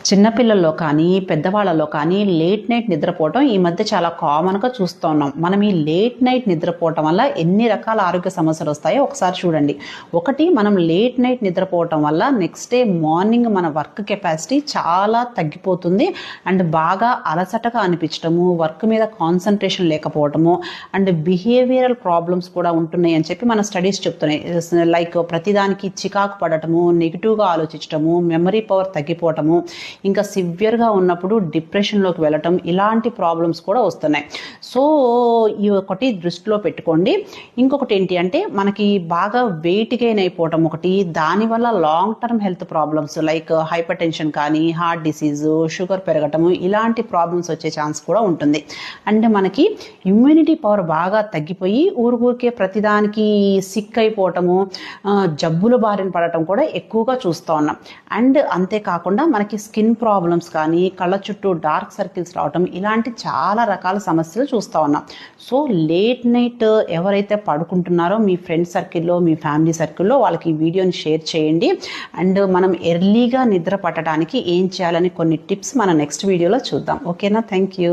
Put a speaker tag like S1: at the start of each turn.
S1: చిన్నపిల్లల్లో కానీ పెద్దవాళ్ళలో కానీ లేట్ నైట్ నిద్రపోవటం ఈ మధ్య చాలా కామన్గా చూస్తూ ఉన్నాం. మనం ఈ లేట్ నైట్ నిద్రపోవటం వల్ల ఎన్ని రకాల ఆరోగ్య సమస్యలు వస్తాయో ఒకసారి చూడండి. ఒకటి, మనం లేట్ నైట్ నిద్రపోవటం వల్ల నెక్స్ట్ డే మార్నింగ్ మన వర్క్ కెపాసిటీ చాలా తగ్గిపోతుంది అండ్ బాగా అలసటగా అనిపించడము, వర్క్ మీద కాన్సన్ట్రేషన్ లేకపోవటము అండ్ బిహేవియరల్ ప్రాబ్లమ్స్ కూడా ఉంటున్నాయి అని చెప్పి మన స్టడీస్ చెప్తున్నాయి. లైక్ ప్రతిదానికి చికాకు పడటము, నెగిటివ్గా ఆలోచించటము, మెమరీ పవర్ తగ్గిపోవటము, ఇంకా సివియర్గా ఉన్నప్పుడు డిప్రెషన్లోకి వెళ్ళటం, ఇలాంటి ప్రాబ్లమ్స్ కూడా వస్తున్నాయి. సో ఈ ఒకటి దృష్టిలో పెట్టుకోండి. ఇంకొకటి ఏంటి అంటే మనకి బాగా వెయిట్ గెయిన్ అయిపోవటం ఒకటి, దానివల్ల long term health problems like hyper tension కానీ, హార్ట్ డిసీజు, షుగర్ పెరగటము, ఇలాంటి ప్రాబ్లమ్స్ వచ్చే ఛాన్స్ కూడా ఉంటుంది. అండ్ మనకి ఇమ్యూనిటీ పవర్ బాగా తగ్గిపోయి ఊరికే ప్రతిదానికి సిక్ అయిపోవటము, జబ్బుల బారిన పడటం కూడా ఎక్కువగా చూస్తూ ఉన్నాం. అండ్ అంతేకాకుండా మనకి స్కిన్ ప్రాబ్లమ్స్ కానీ, కళ్ళ చుట్టూ డార్క్ సర్కిల్స్ రావటం, ఇలాంటి చాలా రకాల సమస్యలు చూస్తూ ఉన్నాం. సో లేట్ నైట్ ఎవరైతే పడుకుంటున్నారో మీ ఫ్రెండ్ సర్కిల్లో, మీ ఫ్యామిలీ సర్కిల్లో వాళ్ళకి ఈ వీడియోని షేర్ చేయండి. అండ్ మనం ఎర్లీగా నిద్ర పట్టడానికి ఏం చేయాలని కొన్ని టిప్స్ మనం నెక్స్ట్ వీడియోలో చూద్దాం. ఓకేనా? Thank you.